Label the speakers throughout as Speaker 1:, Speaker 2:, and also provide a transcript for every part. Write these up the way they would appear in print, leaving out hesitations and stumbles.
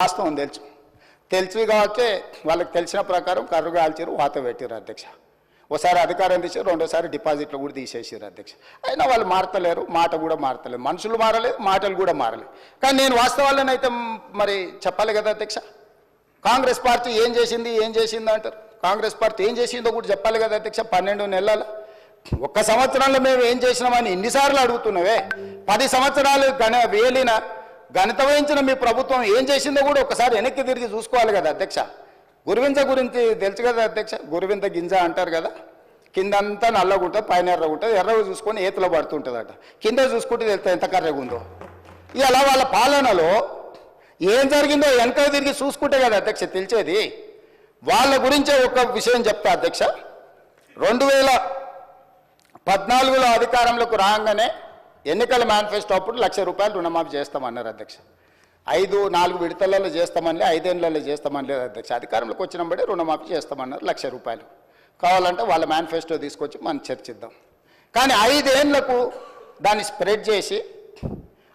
Speaker 1: వాస్తవం తెలుసు కాబట్టి వాళ్ళకి తెలిసిన ప్రకారం కర్రు కాల్చారు వాత పెట్టారు అధ్యక్ష. ఒకసారి అధికారం తీసారు, రెండోసారి డిపాజిట్లు కూడా తీసేసారు అధ్యక్ష. అయినా వాళ్ళు మారతలేరు, మాట కూడా మారతలేదు, మనుషులు మారలేదు, మాటలు కూడా మారలేదు. కానీ నేను వాస్తవాలను అయితే మరి చెప్పాలి కదా అధ్యక్ష. కాంగ్రెస్ పార్టీ ఏం చేసింది అంటారు. కాంగ్రెస్ పార్టీ ఏం చేసిందో కూడా చెప్పాలి కదా అధ్యక్ష. 12 నెలల ఒక్క సంవత్సరంలో మేము ఏం చేసినామని ఇన్నిసార్లు అడుగుతున్నావే. 10 సంవత్సరాలు వేలిన గణిత వహించిన మీ ప్రభుత్వం ఏం చేసిందో కూడా ఒకసారి వెనక్కి తిరిగి చూసుకోవాలి కదా అధ్యక్ష. గురువింజ గురించి తెలుసు కదా అధ్యక్ష. గురువింద గింజ అంటారు కదా, కిందంతా నల్లగా ఉంటుంది, పైన ఎర్రగా ఉంటుంది. ఎర్రగా చూసుకొని ఏతులో పడుతుంటుందట, కింద చూసుకుంటే తెలుస్తుంది ఎంత కర్రగా ఉందో. ఇలా వాళ్ళ పాలనలో ఏం జరిగిందో వెనక తిరిగి చూసుకుంటే కదా అధ్యక్ష తెలిసేది. వాళ్ళ గురించే ఒక విషయం చెప్తా అధ్యక్ష. 2014లో అధికారంలోకి రాగానే ఎన్నికల మేనిఫెస్టో అప్పుడు ₹1,00,000 రుణమాఫీ చేస్తామన్నారు అధ్యక్ష. 4 విడతలలో చేస్తామని, 5 ఏళ్లలో చేస్తామని లేదు అధ్యక్ష. అధికారంలోకి వచ్చినప్పుడే రుణమాఫీ చేస్తామన్నారు ₹1,00,000. కావాలంటే వాళ్ళ మేనిఫెస్టో తీసుకొచ్చి మనం చర్చిద్దాం. కానీ 5 ఏళ్లకు దాన్ని స్ప్రెడ్ చేసి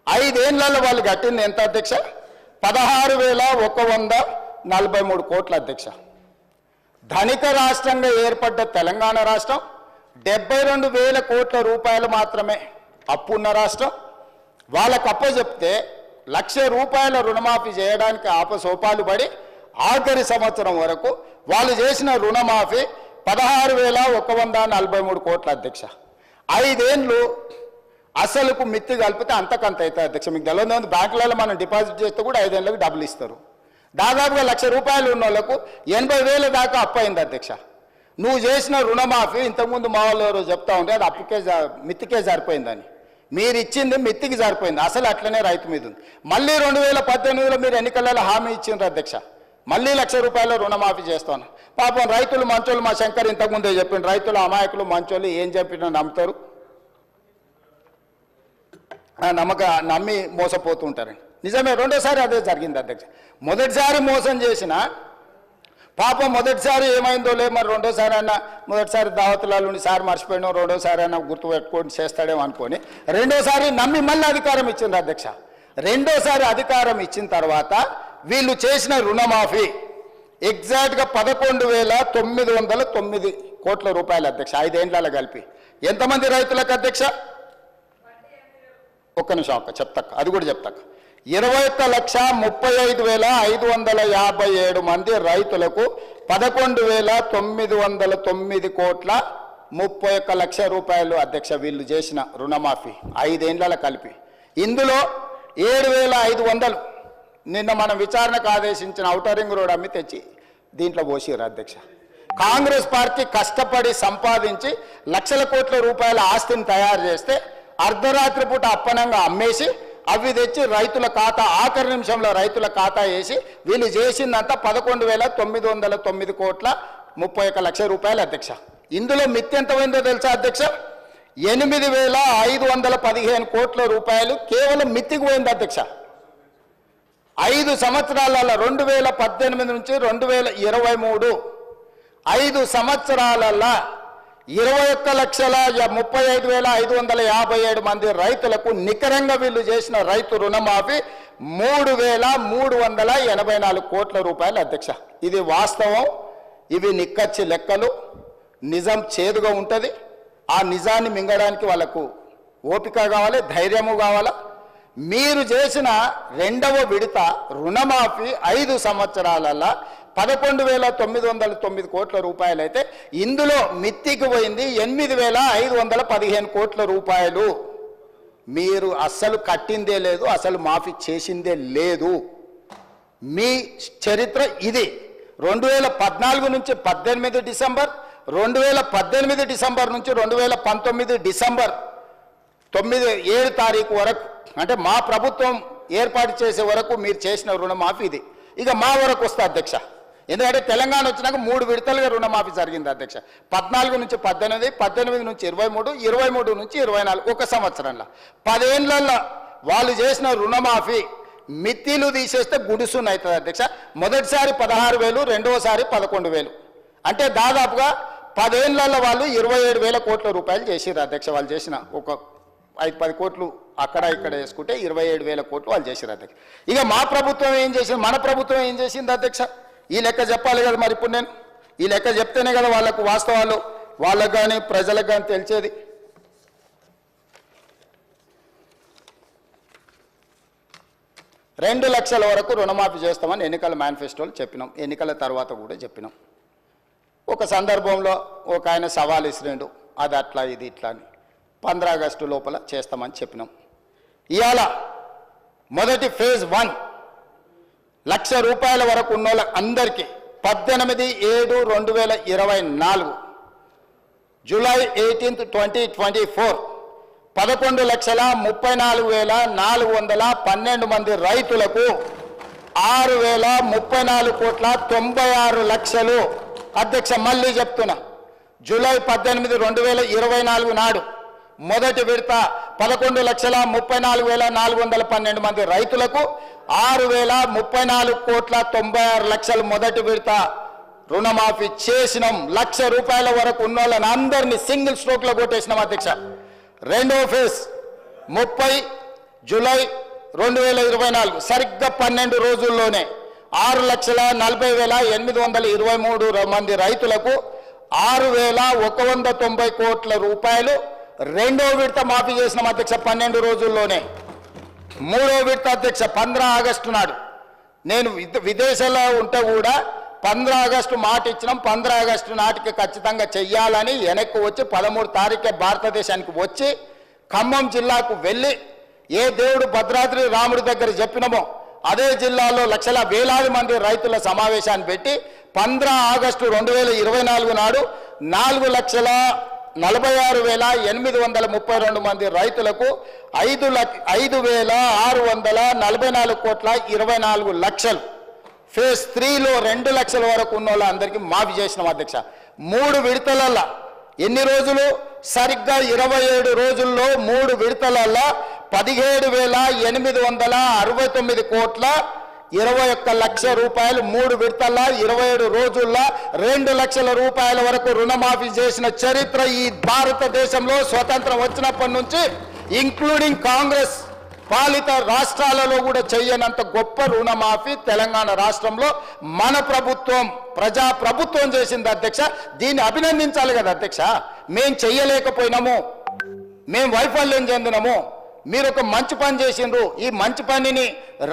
Speaker 1: 5 ఏళ్లలో వాళ్ళు కట్టింది ఎంత అధ్యక్ష? 16,143 కోట్ల అధ్యక్ష. ధనిక రాష్ట్రంగా ఏర్పడ్డ తెలంగాణ రాష్ట్రం 72,000 కోట్ల రూపాయలు మాత్రమే అప్పున్న రాష్ట్రం. వాళ్ళకు అప్పచెప్తే ₹1,00,000 రుణమాఫీ చేయడానికి ఆపసోపాలు పడి ఆఖరి సంవత్సరం వరకు వాళ్ళు చేసిన రుణమాఫీ 16,143 కోట్ల అధ్యక్ష. 5 ఏళ్ళు అసలుకు మిత్తి కలిపితే అంతకంత అవుతుంది అధ్యక్ష. మీకు తెలియదు, బ్యాంకులలో మనం డిపాజిట్ చేస్తే కూడా 5 ఏళ్ళకి డబ్బులు ఇస్తారు. దాదాపుగా ₹1,00,000 ఉన్న వాళ్ళకు 80,000 దాకా అప్పు అయింది అధ్యక్ష. నువ్వు చేసిన రుణమాఫీ ఇంతకుముందు మా వాళ్ళు ఎవరో చెప్తా ఉంటే అది అప్పుకే మిత్తికే సరిపోయిందని. మీరు ఇచ్చింది మిత్తికి సరిపోయింది, అసలు అట్లనే రైతు మీద ఉంది. మళ్ళీ 2018లో మీరు ఎన్నికలలో హామీ ఇచ్చిండ్రు అధ్యక్ష, మళ్ళీ ₹1,00,000 రుణమాఫీ చేస్తాను. పాపం రైతులు మంచోళ్ళు, మా శంకర్ ఇంతకుముందే చెప్పిండు, రైతులు అమాయకులు మంచోళ్ళు, ఏం చెప్పినా నమ్ముతారు, నమ్మి మోసపోతుంటారండి. నిజమే, రెండోసారి అదే జరిగింది అధ్యక్ష. మొదటిసారి మోసం చేసిన పాపం మొదటిసారి ఏమైందో లేదు, మరి రెండోసారి అన్న మొదటిసారి దావతులలో సారి మర్చిపోయినా రెండోసారి అన్న గుర్తుపెట్టుకొని చేస్తాడేమో అనుకొని రెండోసారి నమ్మి మళ్ళీ అధికారం ఇచ్చింది అధ్యక్ష. రెండోసారి అధికారం ఇచ్చిన తర్వాత వీళ్ళు చేసిన రుణమాఫీ ఎగ్జాక్ట్గా 11,909 కోట్ల రూపాయలు అధ్యక్ష. 5 ఏళ్లలో కలిపి ఎంతమంది రైతులకు అధ్యక్ష? ఒక్క నిమిషం అక్క చెప్తాక, అది కూడా చెప్తాక. 21,35,557 మంది రైతులకు 11,909 కోట్ల 31 లక్షల రూపాయలు అధ్యక్ష వీళ్ళు చేసిన రుణమాఫీ 5 ఏళ్లలో కలిపి. ఇందులో 7,500 నిన్న మనం విచారణకు ఆదేశించిన ఔటర్ రింగ్ రోడ్ అమ్మి తెచ్చి దీంట్లో పోసిరు అధ్యక్ష. కాంగ్రెస్ పార్టీ కష్టపడి సంపాదించి లక్షల కోట్ల రూపాయల ఆస్తిని తయారు చేస్తే అర్ధరాత్రి పూట అప్పనంగా అమ్మేసి అవి తెచ్చి రైతుల ఖాతా ఆఖరి నిమిషంలో రైతుల ఖాతా వేసి వీళ్ళు చేసిందంతా 11,909 కోట్ల 31 లక్షల రూపాయలు అధ్యక్ష. ఇందులో మిత్తి ఎంత పోయిందో తెలుసా అధ్యక్ష? 8,515 కోట్ల రూపాయలు కేవలం మిత్తికి పోయింది అధ్యక్ష. 5 సంవత్సరాలలో 2018 నుంచి 2023 5 సంవత్సరాలలో 21,35,557 మంది రైతులకు నికరంగా వీళ్ళు చేసిన రైతు రుణమాఫీ 3,384 కోట్ల రూపాయలు అధ్యక్ష. ఇది వాస్తవం, ఇవి నిక్కచ్చి లెక్కలు. నిజం చేదుగా ఉంటుంది, ఆ నిజాన్ని మింగడానికి వాళ్ళకు ఓపిక కావాలి, ధైర్యము కావాలా. మీరు చేసిన 2వ విడత రుణమాఫీ 5 సంవత్సరాలలో 11,909 కోట్ల రూపాయలు అయితే ఇందులో మిత్తికి పోయింది 8,515 కోట్ల రూపాయలు. మీరు అస్సలు కట్టిందే లేదు, అసలు మాఫీ చేసిందే లేదు. మీ చరిత్ర ఇది. 2014 నుంచి 18 డిసెంబర్, 2018 డిసెంబర్ నుంచి 2019 డిసెంబర్ 7 తారీఖు వరకు, అంటే మా ప్రభుత్వం ఏర్పాటు చేసే వరకు మీరు చేసిన రుణమాఫీ ఇది. ఇక మా వరకు వస్తే అధ్యక్ష, ఎందుకంటే తెలంగాణ వచ్చినాక 3 విడతలుగా రుణమాఫీ జరిగింది అధ్యక్ష. 14 నుంచి 18, 18 నుంచి 23, 23 నుంచి 24, ఒక సంవత్సరంలో 10 ఏళ్లలో వాళ్ళు చేసిన రుణమాఫీ మిత్తిలు తీసేస్తే గుడిసున్న అవుతుంది అధ్యక్ష. మొదటిసారి 16,000, రెండోసారి 11,000, అంటే దాదాపుగా 10 ఏళ్లలో వాళ్ళు 27,000 కోట్ల రూపాయలు చేసిర్రు అధ్యక్ష. వాళ్ళు చేసిన ఒక 5-10 కోట్లు అక్కడ ఇక్కడ వేసుకుంటే 27,000 కోట్లు వాళ్ళు చేశారు అధ్యక్ష. ఇక మా ప్రభుత్వం ఏం చేసింది, మన ప్రభుత్వం ఏం చేసింది అధ్యక్ష? ఈ లెక్క చెప్పాలి కదా మరి. ఇప్పుడు నేను ఈ లెక్క చెప్తేనే కదా వాళ్ళకు వాస్తవాలు వాళ్ళకు కానీ ప్రజలకు కానీ తెలిసేది. రెండు లక్షల వరకు రుణమాఫీ చేస్తామని ఎన్నికల మేనిఫెస్టోలు చెప్పినాం, ఎన్నికల తర్వాత కూడా చెప్పినాం. ఒక సందర్భంలో ఒక ఆయన సవాల్ ఇసిరిండు, అది అట్లా ఇది ఇట్లా అని. 15 ఆగస్టు లోపల చేస్తామని చెప్పినాం. ఇవాళ మొదటి ఫేజ్ 1 లక్ష రూపాయల వరకు ఉన్న అందరికీ 18/7/2024 జూలై 18, 2024 11,34,412 మంది రైతులకు 6,034,96,00,000 అధ్యక్ష. మళ్ళీ చెప్తున్నా, జూలై 18, 2024 నాడు మొదటి విడత 11,34,412 మంది రైతులకు 6,034,96,00,000 మొదటి విడత రుణమాఫీ చేసినాం. 1,00,000 రూపాయల వరకు ఉన్న వాళ్ళని అందరినీ సింగిల్ స్ట్రోక్ లో కొట్టేసినాం అధ్యక్ష. రెండవ ఫేజ్ 30 జూలై 2024 సరిగ్గా 12 రోజుల్లోనే 6,40,823 మంది రైతులకు 6,190 కోట్ల రూపాయలు రెండో విడత మాఫీ చేసినాం అధ్యక్ష 12 రోజుల్లోనే. మూడో విడత అధ్యక్ష 15 ఆగస్టు నాడు, నేను విదేశాల్లో ఉంటే కూడా 15 ఆగస్టు మాట ఇచ్చినాం. 15 ఆగస్టు నాటికి ఖచ్చితంగా చెయ్యాలని వెనక్కి వచ్చి 13 తారీఖే భారతదేశానికి వచ్చి ఖమ్మం జిల్లాకు వెళ్ళి ఏ దేవుడు భద్రాద్రి రాముడి దగ్గర చెప్పినామో అదే జిల్లాలో లక్షల వేలాది మంది రైతుల సమావేశాన్ని పెట్టి 15 ఆగస్టు 2024 నాడు 4,46,832 మంది రైతులకు 5,644 కోట్ల 24 లక్షలు ఫేజ్ 3లో 2 లక్షల వరకు ఉన్న వాళ్ళందరికీ మాఫీ చేసినాం అధ్యక్ష. 3 విడతలల్లో ఎన్ని రోజులు? సరిగ్గా 27 రోజుల్లో 3 విడతలల్లో 17,869 కోట్ల 21 లక్షల రూపాయలు 3 విడతల్లో 27 రోజుల్లో 2 లక్షల రూపాయల వరకు రుణమాఫీ చేసిన చరిత్ర ఈ భారతదేశంలో స్వతంత్రం వచ్చినప్పటి నుంచి ఇంక్లూడింగ్ కాంగ్రెస్ పాలిత రాష్ట్రాలలో కూడా చెయ్యనంత గొప్ప రుణమాఫీ తెలంగాణ రాష్ట్రంలో మన ప్రభుత్వం ప్రజా ప్రభుత్వం చేసింది అధ్యక్ష. దీన్ని అభినందించాలి కదా అధ్యక్ష. మేం చెయ్యలేకపోయినాము, మేం వైఫల్యం చెందినాము, మీరు ఒక మంచి పని చేసిండ్రు, ఈ మంచి పనిని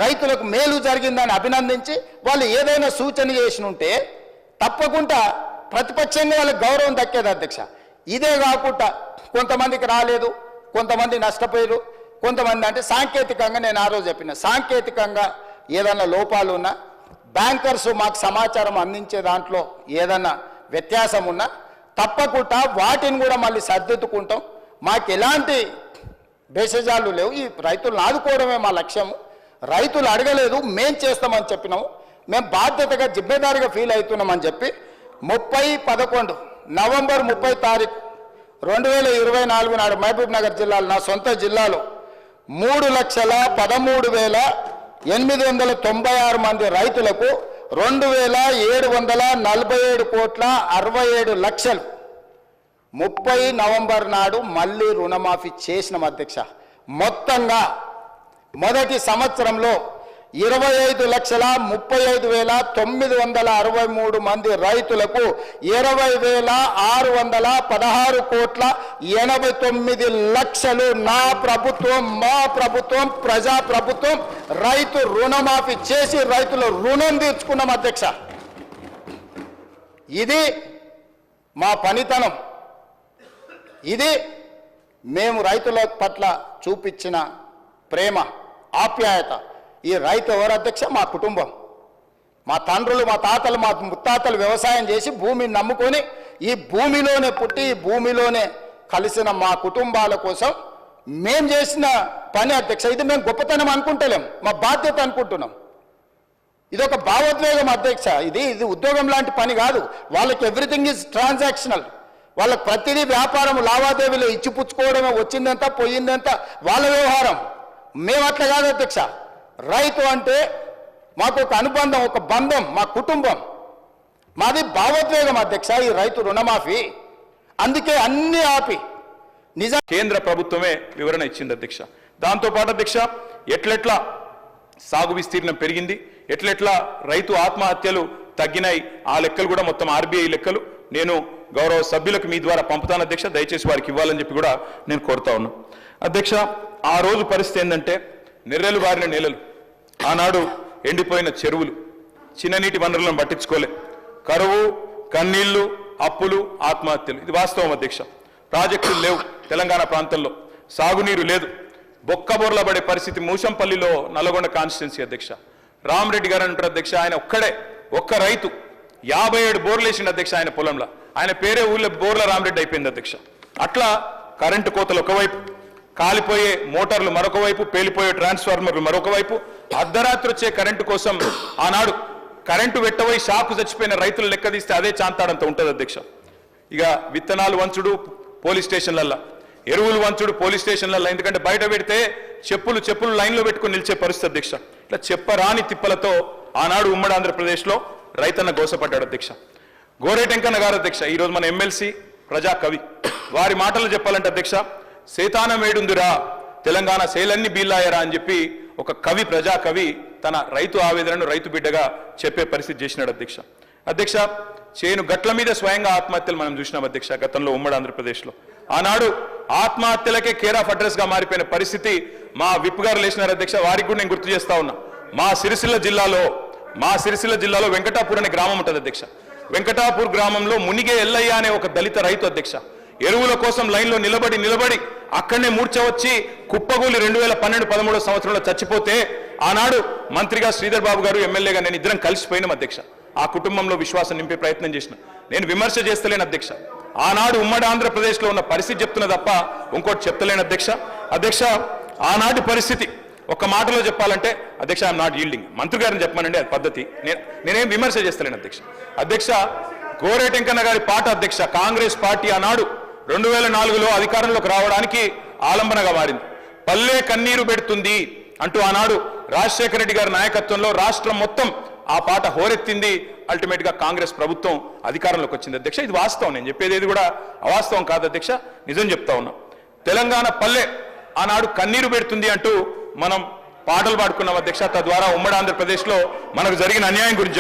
Speaker 1: రైతులకు మేలు జరిగిందని అభినందించి వాళ్ళు ఏదైనా సూచన చేసినుంటే తప్పకుండా ప్రతిపక్షంగా వాళ్ళకి గౌరవం దక్కేది అధ్యక్ష. ఇదే కాకుండా కొంతమందికి రాలేదు, కొంతమంది నష్టపోయారు, కొంతమంది అంటే సాంకేతికంగా నేను ఆ రోజు చెప్పిన సాంకేతికంగా ఏదన్నా లోపాలు ఉన్నా బ్యాంకర్స్ మాకు సమాచారం అందించే దాంట్లో ఏదన్నా వ్యత్యాసం ఉన్నా తప్పకుండా వాటిని కూడా మళ్ళీ సర్దిద్దుకుంటాం. మాకు ఎలాంటి భేషజాలు లేవు, ఈ రైతులను ఆదుకోవడమే మా లక్ష్యము. రైతులు అడగలేదు, మేం చేస్తామని చెప్పినాము. మేము బాధ్యతగా జిమ్మేదారిగా ఫీల్ అవుతున్నామని చెప్పి 30/11 నవంబర్ 30 తారీఖు 2024 నాడు మహబూబ్ నగర్ జిల్లాలో నా సొంత జిల్లాలో 3,13,896 మంది రైతులకు 2,747 కోట్ల 67 లక్షలు 30 నవంబర్ నాడు మళ్ళీ రుణమాఫీ చేసినాం అధ్యక్ష. మొత్తంగా మొదటి సంవత్సరంలో 25,35,963 మంది రైతులకు 20,616 కోట్ల 89 లక్షలు నా ప్రభుత్వం, మా ప్రభుత్వం, ప్రజా ప్రభుత్వం రైతు రుణమాఫీ చేసి రైతుల రుణం తీర్చుకున్నాం అధ్యక్ష. ఇది మా పనితనం, ఇది మేము రైతుల పట్ల చూపించిన ప్రేమ ఆప్యాయత. ఈ రైతు ఎవరు అధ్యక్ష? మా కుటుంబం, మా తండ్రులు, మా తాతలు, మా ముత్తాతలు వ్యవసాయం చేసి భూమిని నమ్ముకొని ఈ భూమిలోనే పుట్టి ఈ భూమిలోనే కలిసిన మా కుటుంబాల కోసం మేం చేసిన పని అధ్యక్ష. ఇది మేము గొప్పతనం అనుకుంటలేం, మా బాధ్యత అనుకుంటున్నాం. ఇది ఒక భావోద్వేగం అధ్యక్ష. ఇది ఉద్యోగం లాంటి పని కాదు. వాళ్ళకి ఎవ్రీథింగ్ ఈజ్ ట్రాన్సాక్షనల్. వాళ్ళకి ప్రతిదీ వ్యాపారం, లావాదేవీలు ఇచ్చిపుచ్చుకోవడమే, వచ్చిందంతా పోయిందంతా వాళ్ళ వ్యవహారం. మేము అట్లా కాదు అధ్యక్ష. రైతు అంటే మాకు ఒక అనుబంధం, ఒక బంధం, మా కుటుంబం, మాది భావోద్వేగం అధ్యక్ష ఈ రైతు రుణమాఫీ. అందుకే అన్ని ఆపి నిజం
Speaker 2: కేంద్ర ప్రభుత్వమే వివరణ ఇచ్చింది అధ్యక్ష. దాంతోపాటు అధ్యక్ష ఎట్లెట్లా సాగు విస్తీర్ణం పెరిగింది, ఎట్లెట్లా రైతు ఆత్మహత్యలు తగ్గినాయి, ఆ లెక్కలు కూడా మొత్తం ఆర్బీఐ లెక్కలు నేను గౌరవ సభ్యులకు మీ ద్వారా పంపుతాను అధ్యక్ష, దయచేసి వారికి ఇవ్వాలని చెప్పి కూడా నేను కోరుతా ఉన్నా అధ్యక్ష. ఆ రోజు పరిస్థితి ఏంటంటే నెర్రెలు బారిన నేలలు, ఆనాడు ఎండిపోయిన చెరువులు, చిన్ననీటి వనరులను పట్టించుకోలే, కరువు, కన్నీళ్లు, అప్పులు, ఆత్మహత్యలు. ఇది వాస్తవం అధ్యక్ష. ప్రాజెక్టులు లేవు తెలంగాణ ప్రాంతంలో, సాగునీరు లేదు, బొక్కబోర్ల పడే పరిస్థితి మూసంపల్లిలో నల్గొండ కాన్స్టిట్యున్సీ అధ్యక్ష. రామరెడ్డి గారు అంటారు అధ్యక్ష, ఆయన ఒక్క రైతు 57 బోర్లు వేసిండు అధ్యక్ష ఆయన పొలంలో. ఆయన పేరే ఊళ్ళో బోర్ల రామరెడ్డి అయిపోయింది అధ్యక్ష. అట్లా కరెంటు కోతలు ఒకవైపు, కాలిపోయే మోటార్లు మరొక వైపు, పేలిపోయే ట్రాన్స్ఫార్మర్లు మరొక వైపు, అర్ధరాత్రి వచ్చే కరెంటు కోసం ఆనాడు కరెంటు వెట్టబోయి షాకు చచ్చిపోయిన రైతులు లెక్క తీస్తే అదే చాంతాడంత ఉంటుంది అధ్యక్ష. ఇక విత్తనాలు వంచుడు పోలీస్ స్టేషన్లల్లో, ఎరువులు వంచుడు పోలీస్ స్టేషన్లలో, ఎందుకంటే బయట పెడితే చెప్పులు లైన్లో పెట్టుకుని నిలిచే పరిస్థితి అధ్యక్ష. ఇట్లా చెప్పరాని తిప్పలతో ఆనాడు ఉమ్మడి ఆంధ్రప్రదేశ్లో రైతన్న గోసపడ్డాడు అధ్యక్ష. గోరేటెంకన్న గారు అధ్యక్ష, ఈరోజు మన ఎమ్మెల్సీ ప్రజాకవి, వారి మాటలు చెప్పాలంటే అధ్యక్ష, సేతానమేడుందిరా తెలంగాణ సేలన్ని బీల్లాయరా అని చెప్పి ఒక కవి, ప్రజాకవి తన రైతు ఆవేదనను రైతు బిడ్డగా చెప్పే పరిస్థితి చేసినాడు అధ్యక్ష. చేను గట్ల మీద స్వయంగా ఆత్మహత్యలు మనం చూసినాం అధ్యక్ష గతంలో ఉమ్మడి ఆంధ్రప్రదేశ్లో. ఆనాడు ఆత్మహత్యలకే కేర్ ఆఫ్ అడ్రస్ గా మారిపోయిన పరిస్థితి మా విప్ గారు లేచినారు అధ్యక్ష. వారికి కూడా నేను గుర్తు చేస్తా ఉన్నా, మా సిరిసిల్ల జిల్లాలో వెంకటాపూర్ అనే గ్రామం ఉంటుంది అధ్యక్ష. వెంకటాపూర్ గ్రామంలో మునిగే ఎల్లయ్య అనే ఒక దళిత రైతు అధ్యక్ష, ఎరువుల కోసం లైన్లో నిలబడి అక్కడనే మూర్ఛ వచ్చి కుప్పగూలి 2012-13 సంవత్సరంలో చచ్చిపోతే ఆనాడు మంత్రిగా శ్రీధర్ బాబు గారు, ఎమ్మెల్యేగా నేను ఇద్దరం కలిసిపోయినాం అధ్యక్ష. ఆ కుటుంబంలో విశ్వాసం నింపే ప్రయత్నం చేసిన. నేను విమర్శ చేస్తలేను అధ్యక్ష, ఆనాడు ఉమ్మడి ఆంధ్రప్రదేశ్లో ఉన్న పరిస్థితి చెప్తున్నా తప్ప ఇంకోటి చెప్తలేను అధ్యక్ష. ఆనాటి పరిస్థితి ఒక మాటలో చెప్పాలంటే అధ్యక్ష, ఐఎమ్ నాట్ యీల్డింగ్. మంత్రి గారిని చెప్పమనండి, అది పద్ధతి. నేనేం విమర్శ చేస్తలేను అధ్యక్ష. గోరేటెంకన్న గారి పాట అధ్యక్ష, కాంగ్రెస్ పార్టీ ఆనాడు 2004లో అధికారంలోకి రావడానికి ఆలంబనగా మారింది. పల్లె కన్నీరు పెడుతుంది అంటూ ఆనాడు రాజశేఖర రెడ్డి గారి నాయకత్వంలో రాష్ట్రం మొత్తం ఆ పాట హోరెత్తింది. అల్టిమేట్ గా కాంగ్రెస్ ప్రభుత్వం అధికారంలోకి వచ్చింది అధ్యక్ష. ఇది వాస్తవం, నేను చెప్పేది ఏది కూడా అవాస్తవం కాదు అధ్యక్ష, నిజం చెప్తా ఉన్నా. తెలంగాణ పల్లె ఆనాడు కన్నీరు పెడుతుంది అంటూ మనం పాటలు పాడుకున్నాం అధ్యక్ష. తద్వారా ఉమ్మడి ఆంధ్రప్రదేశ్లో మనకు జరిగిన అన్యాయం గురించి